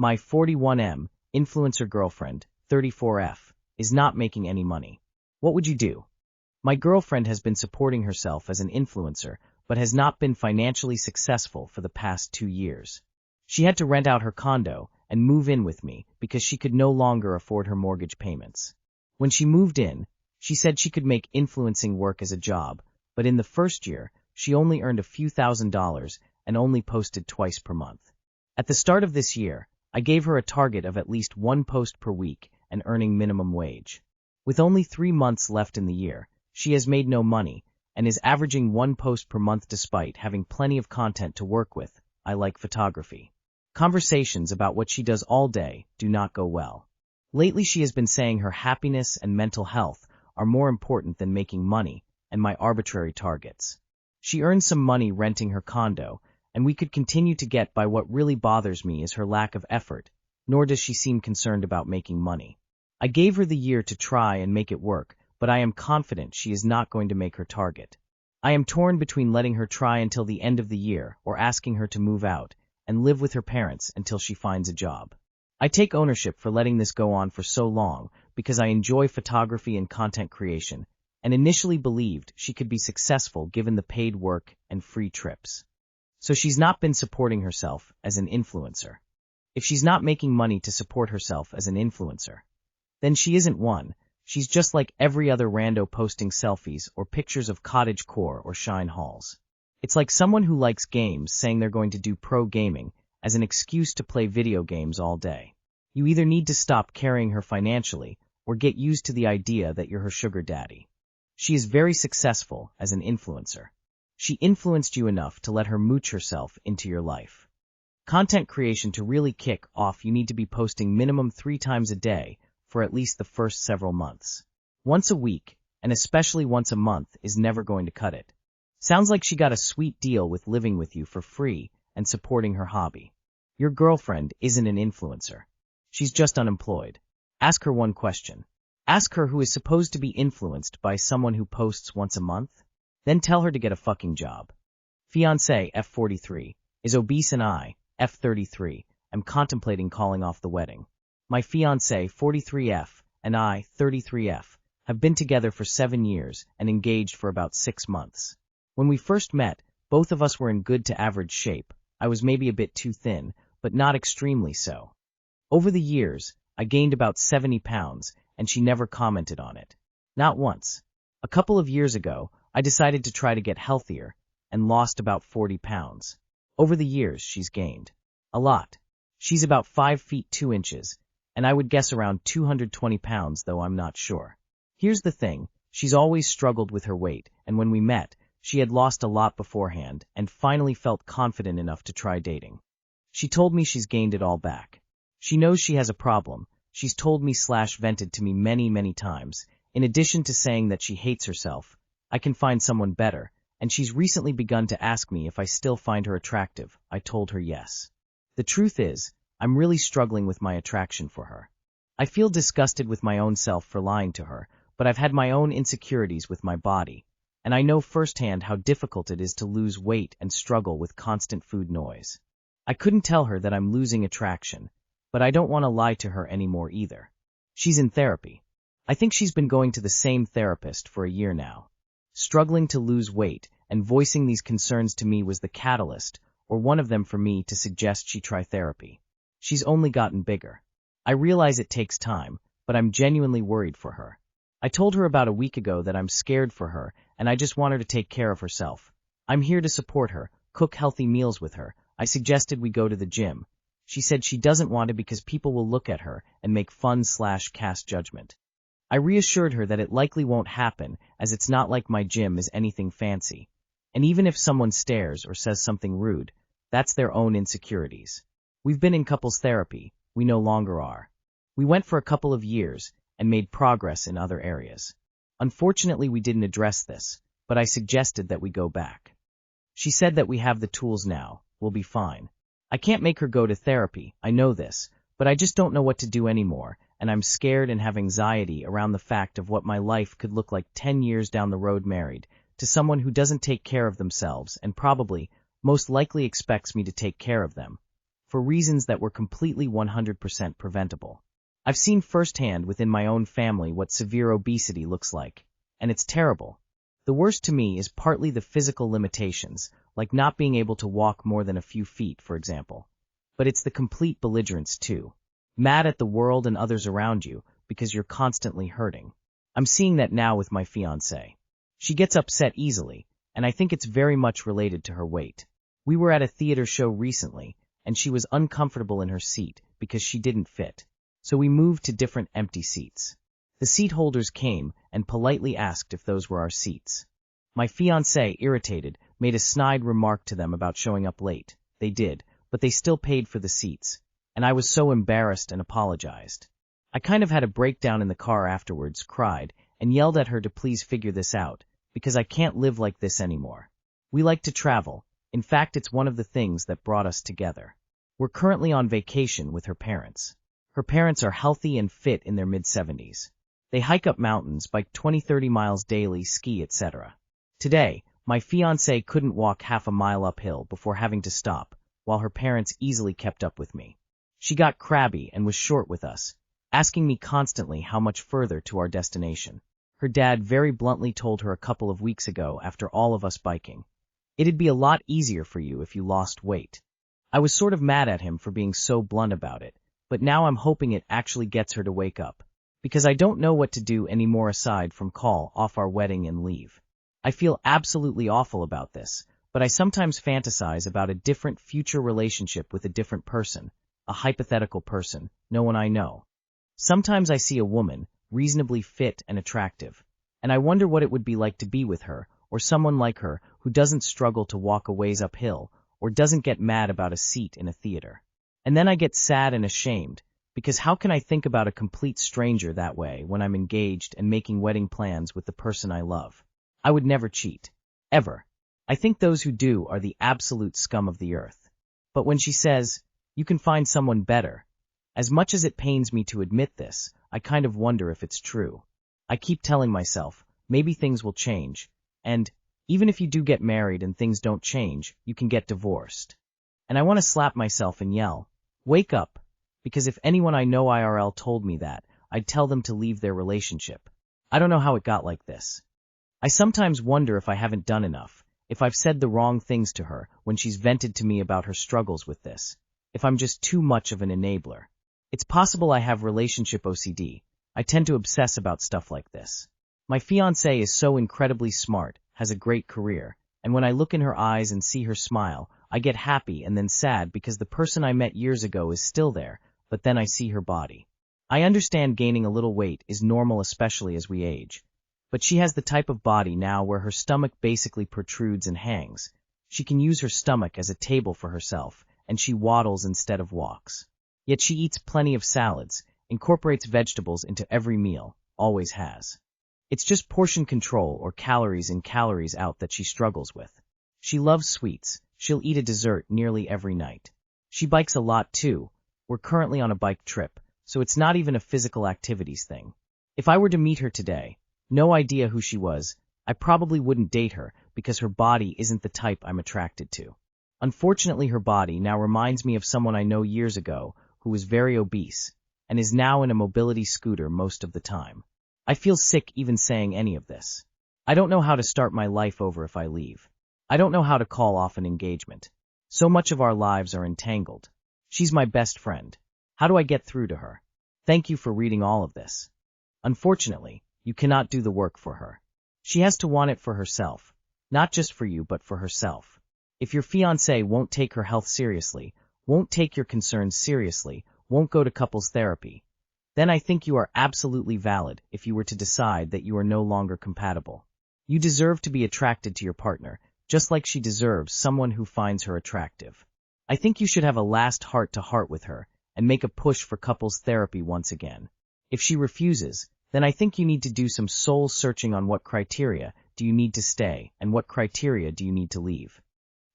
My 41M, influencer girlfriend, 34F, is not making any money. What would you do? My girlfriend has been supporting herself as an influencer, but has not been financially successful for the past 2 years. She had to rent out her condo and move in with me because she could no longer afford her mortgage payments. When she moved in, she said she could make influencing work as a job, but in the first year, she only earned a few $1,000s and only posted twice per month. At the start of this year, I gave her a target of at least 1 post per week and earning minimum wage. With only 3 months left in the year, she has made no money and is averaging 1 post per month despite having plenty of content to work with. I like photography. Conversations about what she does all day do not go well. Lately she has been saying her happiness and mental health are more important than making money and my arbitrary targets. She earns some money renting her condo, and we could continue to get by. What really bothers me is her lack of effort, nor does she seem concerned about making money. I gave her the year to try and make it work, but I am confident she is not going to make her target. I am torn between letting her try until the end of the year or asking her to move out and live with her parents until she finds a job. I take ownership for letting this go on for so long because I enjoy photography and content creation, and initially believed she could be successful given the paid work and free trips. So she's not been supporting herself as an influencer. If she's not making money to support herself as an influencer, then she isn't one. She's just like every other rando posting selfies or pictures of cottage core or shine halls. It's like someone who likes games saying they're going to do pro gaming as an excuse to play video games all day. You either need to stop carrying her financially or get used to the idea that you're her sugar daddy. She is very successful as an influencer. She influenced you enough to let her mooch herself into your life. Content creation to really kick off, you need to be posting minimum 3 times a day for at least the first several months. Once a week, and especially once a month, is never going to cut it. Sounds like she got a sweet deal with living with you for free and supporting her hobby. Your girlfriend isn't an influencer. She's just unemployed. Ask her one question. Ask her who is supposed to be influenced by someone who posts once a month. Then tell her to get a fucking job. Fiancé F43 is obese and I, F33, am contemplating calling off the wedding. My fiancé 43F and I, 33F, have been together for 7 years and engaged for about 6 months. When we first met, both of us were in good to average shape. I was maybe a bit too thin, but not extremely so. Over the years, I gained about 70 pounds, and she never commented on it. Not once. A couple of years ago, I decided to try to get healthier, and lost about 40 pounds. Over the years, she's gained a lot. She's about 5 feet 2 inches, and I would guess around 220 pounds, though I'm not sure. Here's the thing, she's always struggled with her weight, and when we met, she had lost a lot beforehand and finally felt confident enough to try dating. She told me she's gained it all back. She knows she has a problem. She's told me / vented to me many times. In addition to saying that she hates herself, I can find someone better, and she's recently begun to ask me if I still find her attractive. I told her yes. The truth is, I'm really struggling with my attraction for her. I feel disgusted with my own self for lying to her, but I've had my own insecurities with my body, and I know firsthand how difficult it is to lose weight and struggle with constant food noise. I couldn't tell her that I'm losing attraction, but I don't want to lie to her anymore either. She's in therapy. I think she's been going to the same therapist for a year now. Struggling to lose weight and voicing these concerns to me was the catalyst, or one of them, for me to suggest she try therapy. She's only gotten bigger. I realize it takes time, but I'm genuinely worried for her. I told her about a week ago that I'm scared for her and I just want her to take care of herself. I'm here to support her, cook healthy meals with her. I suggested we go to the gym. She said she doesn't want to because people will look at her and make fun / cast judgment. I reassured her that it likely won't happen, as it's not like my gym is anything fancy. And even if someone stares or says something rude, that's their own insecurities. We've been in couples therapy. We no longer are. We went for a couple of years and made progress in other areas. Unfortunately, we didn't address this, but I suggested that we go back. She said that we have the tools now, we'll be fine. I can't make her go to therapy, I know this, but I just don't know what to do anymore, and I'm scared and have anxiety around the fact of what my life could look like 10 years down the road married to someone who doesn't take care of themselves and probably, most likely expects me to take care of them. for reasons that were completely 100% preventable. I've seen firsthand within my own family what severe obesity looks like, and it's terrible. The worst to me is partly the physical limitations, like not being able to walk more than a few feet, for example. But it's the complete belligerence too. Mad at the world and others around you because you're constantly hurting. I'm seeing that now with my fiancée. She gets upset easily, and I think it's very much related to her weight. We were at a theater show recently, and she was uncomfortable in her seat because she didn't fit. So we moved to different empty seats. The seat holders came and politely asked if those were our seats. My fiancé, irritated, made a snide remark to them about showing up late. They did, but they still paid for the seats, and I was so embarrassed and apologized. I kind of had a breakdown in the car afterwards, cried, and yelled at her to please figure this out, because I can't live like this anymore. We like to travel. In fact, it's one of the things that brought us together. We're currently on vacation with her parents. Her parents are healthy and fit in their mid-70s. They hike up mountains, bike 20-30 miles daily, ski, etc. Today, my fiancée couldn't walk half a mile uphill before having to stop, while her parents easily kept up with me. She got crabby and was short with us, asking me constantly how much further to our destination. Her dad very bluntly told her a couple of weeks ago after all of us biking, "It'd be a lot easier for you if you lost weight." I was sort of mad at him for being so blunt about it, but now I'm hoping it actually gets her to wake up, because I don't know what to do anymore aside from call off our wedding and leave. I feel absolutely awful about this, but I sometimes fantasize about a different future relationship with a different person, a hypothetical person, no one I know. Sometimes I see a woman, reasonably fit and attractive, and I wonder what it would be like to be with her, or someone like her who doesn't struggle to walk a ways uphill, or doesn't get mad about a seat in a theater. And then I get sad and ashamed, because how can I think about a complete stranger that way when I'm engaged and making wedding plans with the person I love? I would never cheat. Ever. I think those who do are the absolute scum of the earth. But when she says, "You can find someone better," as much as it pains me to admit this, I kind of wonder if it's true. I keep telling myself, maybe things will change, and even if you do get married and things don't change, you can get divorced. And I want to slap myself and yell, "Wake up," because if anyone I know IRL told me that, I'd tell them to leave their relationship. I don't know how it got like this. I sometimes wonder if I haven't done enough, if I've said the wrong things to her when she's vented to me about her struggles with this, if I'm just too much of an enabler. It's possible I have relationship OCD. I tend to obsess about stuff like this. My fiancée is so incredibly smart, has a great career, and when I look in her eyes and see her smile, I get happy and then sad because the person I met years ago is still there, but then I see her body. I understand gaining a little weight is normal, especially as we age. But she has the type of body now where her stomach basically protrudes and hangs. She can use her stomach as a table for herself, and she waddles instead of walks. Yet she eats plenty of salads, incorporates vegetables into every meal, always has. It's just portion control or calories in, calories out that she struggles with. She loves sweets. She'll eat a dessert nearly every night. She bikes a lot too. We're currently on a bike trip, so it's not even a physical activities thing. If I were to meet her today, no idea who she was, I probably wouldn't date her because her body isn't the type I'm attracted to. Unfortunately, her body now reminds me of someone I know years ago who was very obese and is now in a mobility scooter most of the time. I feel sick even saying any of this. I don't know how to start my life over if I leave. I don't know how to call off an engagement. So much of our lives are entangled. She's my best friend. How do I get through to her? Thank you for reading all of this. Unfortunately, you cannot do the work for her. She has to want it for herself, not just for you but for herself. If your fiancé won't take her health seriously, won't take your concerns seriously, won't go to couples therapy, then I think you are absolutely valid if you were to decide that you are no longer compatible. You deserve to be attracted to your partner, just like she deserves someone who finds her attractive. I think you should have a last heart-to-heart with her and make a push for couples therapy once again. If she refuses, then I think you need to do some soul-searching on what criteria do you need to stay and what criteria do you need to leave.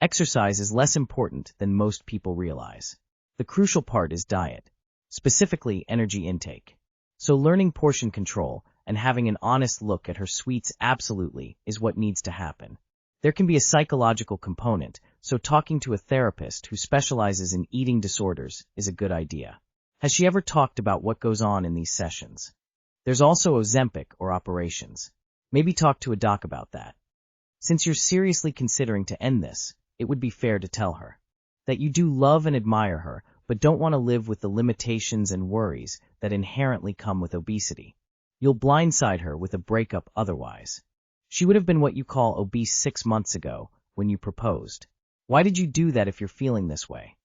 Exercise is less important than most people realize. The crucial part is diet, specifically energy intake. So learning portion control and having an honest look at her sweets absolutely is what needs to happen. There can be a psychological component, so talking to a therapist who specializes in eating disorders is a good idea. Has she ever talked about what goes on in these sessions? There's also Ozempic or operations. Maybe talk to a doc about that. Since you're seriously considering to end this, it would be fair to tell her that you do love and admire her, but don't want to live with the limitations and worries that inherently come with obesity. You'll blindside her with a breakup otherwise. She would have been what you call obese 6 months ago when you proposed. Why did you do that if you're feeling this way?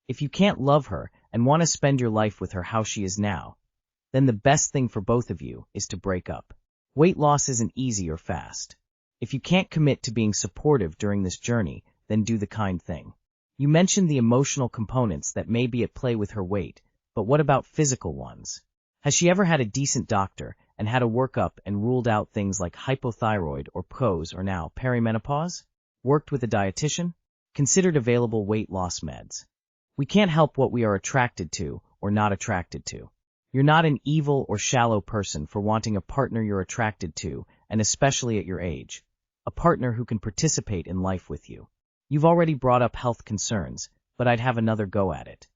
If you can't love her and want to spend your life with her how she is now, then the best thing for both of you is to break up. Weight loss isn't easy or fast. If you can't commit to being supportive during this journey, then do the kind thing. You mentioned the emotional components that may be at play with her weight, but what about physical ones? Has she ever had a decent doctor and had a workup and ruled out things like hypothyroid or PCOS or now perimenopause? Worked with a dietitian? Considered available weight loss meds? We can't help what we are attracted to or not attracted to. You're not an evil or shallow person for wanting a partner you're attracted to, and especially at your age, a partner who can participate in life with you. You've already brought up health concerns, but I'd have another go at it.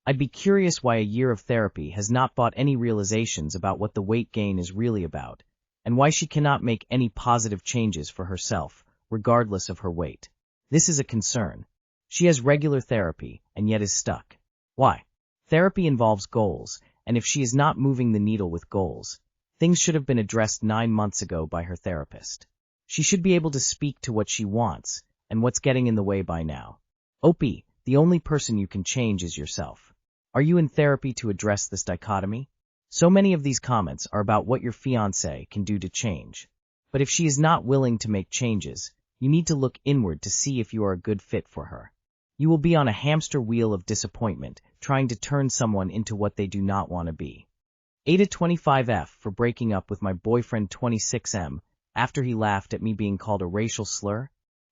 I'd be curious why a year of therapy has not brought any realizations about what the weight gain is really about, and why she cannot make any positive changes for herself, regardless of her weight. This is a concern. She has regular therapy, and yet is stuck. Why? Therapy involves goals, and if she is not moving the needle with goals, things should have been addressed 9 months ago by her therapist. She should be able to speak to what she wants, and what's getting in the way by now. Opie, the only person you can change is yourself. Are you in therapy to address this dichotomy? So many of these comments are about what your fiancé can do to change. But if she is not willing to make changes, you need to look inward to see if you are a good fit for her. You will be on a hamster wheel of disappointment, trying to turn someone into what they do not want to be. Ada 25F for breaking up with my boyfriend 26M after he laughed at me being called a racial slur.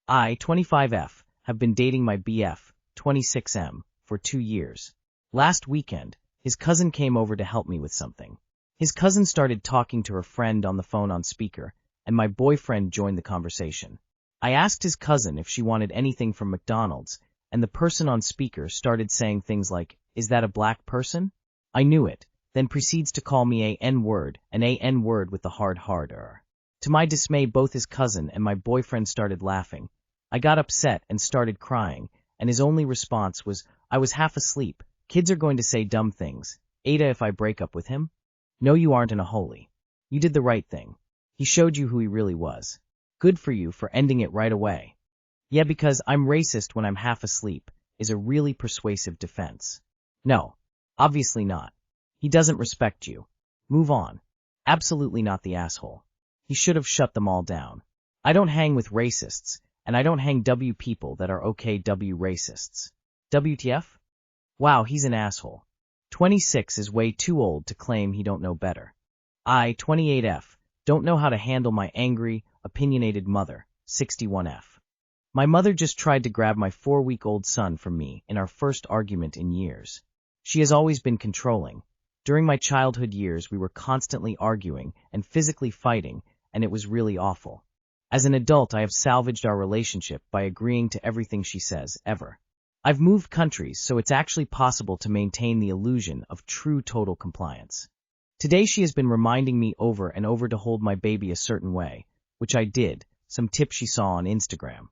I, 25F, have been dating my BF, 26M, for 2 years. Last weekend, his cousin came over to help me with something. His cousin started talking to her friend on the phone on speaker, and my boyfriend joined the conversation. I asked his cousin if she wanted anything from McDonald's, and the person on speaker started saying things like, "Is that a black person?" I knew it, then proceeds to call me a N-word, an A-N-word with the hard-er. To my dismay, both his cousin and my boyfriend started laughing. I got upset and started crying, and his only response was, "I was half asleep. Kids are going to say dumb things. Ada, if I break up with him?" No, you aren't in a holy. You did the right thing. He showed you who he really was. Good for you for ending it right away. Yeah, because I'm racist when I'm half asleep is a really persuasive defense. No, obviously not. He doesn't respect you. Move on. Absolutely not the asshole. He should have shut them all down. I don't hang with racists, and I don't hang W people that are okay W racists. WTF? Wow, he's an asshole. 26 is way too old to claim he don't know better. I, 28F, don't know how to handle my angry, opinionated mother, 61F. My mother just tried to grab my 4-week-old son from me in our first argument in years. She has always been controlling. During my childhood years, we were constantly arguing and physically fighting, and it was really awful. As an adult, I have salvaged our relationship by agreeing to everything she says, ever. I've moved countries, so it's actually possible to maintain the illusion of true total compliance. Today she has been reminding me over and over to hold my baby a certain way, which I did, some tips she saw on Instagram.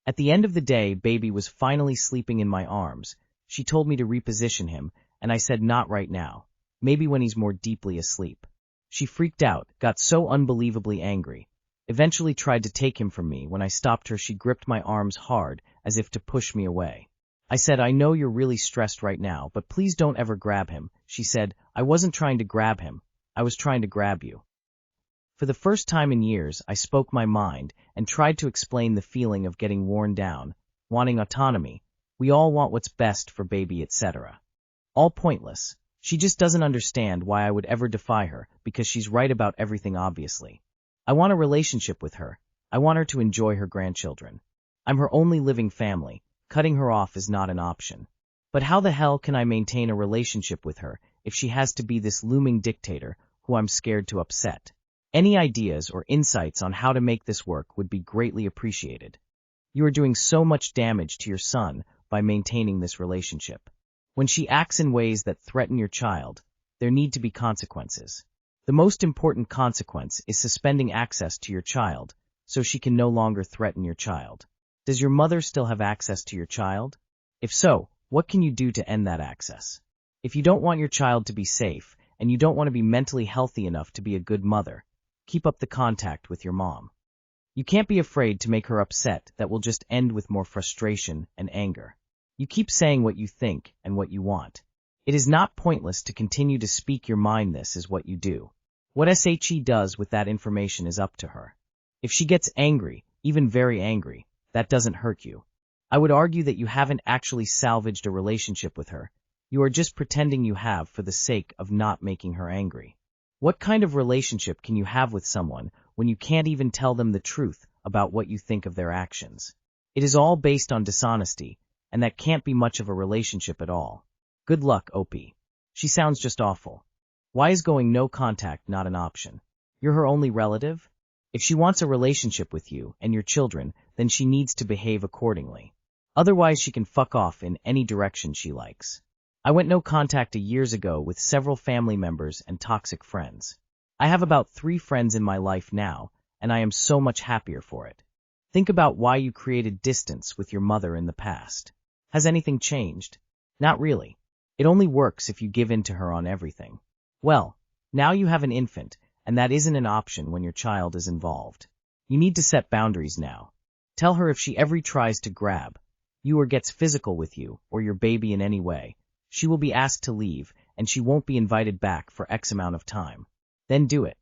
At the end of the day, baby was finally sleeping in my arms. She told me to reposition him, and I said not right now, maybe when he's more deeply asleep. She freaked out, got so unbelievably angry, eventually tried to take him from me. When I stopped her, she gripped my arms hard, as if to push me away. I said, "I know you're really stressed right now, but please don't ever grab him." She said, "I wasn't trying to grab him, I was trying to grab you." For the first time in years, I spoke my mind and tried to explain the feeling of getting worn down, wanting autonomy. We all want what's best for baby, etc. All pointless. She just doesn't understand why I would ever defy her, because she's right about everything obviously. I want a relationship with her. I want her to enjoy her grandchildren. I'm her only living family. Cutting her off is not an option. But how the hell can I maintain a relationship with her if she has to be this looming dictator who I'm scared to upset? Any ideas or insights on how to make this work would be greatly appreciated. You are doing so much damage to your son by maintaining this relationship. When she acts in ways that threaten your child, there need to be consequences. The most important consequence is suspending access to your child, so she can no longer threaten your child. Does your mother still have access to your child? If so, what can you do to end that access? If you don't want your child to be safe, and you don't want to be mentally healthy enough to be a good mother, keep up the contact with your mom. You can't be afraid to make her upset. That will just end with more frustration and anger. You keep saying what you think and what you want. It is not pointless to continue to speak your mind. This is what you do. What she does with that information is up to her. If she gets angry, even very angry, that doesn't hurt you. I would argue that you haven't actually salvaged a relationship with her. You are just pretending you have for the sake of not making her angry. What kind of relationship can you have with someone when you can't even tell them the truth about what you think of their actions? It is all based on dishonesty, and that can't be much of a relationship at all. Good luck, OP. She sounds just awful. Why is going no contact not an option? You're her only relative? If she wants a relationship with you and your children, then she needs to behave accordingly. Otherwise, she can fuck off in any direction she likes. I went no contact years ago with several family members and toxic friends. I have about 3 friends in my life now, and I am so much happier for it. Think about why you created distance with your mother in the past. Has anything changed? Not really. It only works if you give in to her on everything. Well, now you have an infant, and that isn't an option when your child is involved. You need to set boundaries now. Tell her if she ever tries to grab you or gets physical with you or your baby in any way, she will be asked to leave, and she won't be invited back for X amount of time. Then do it.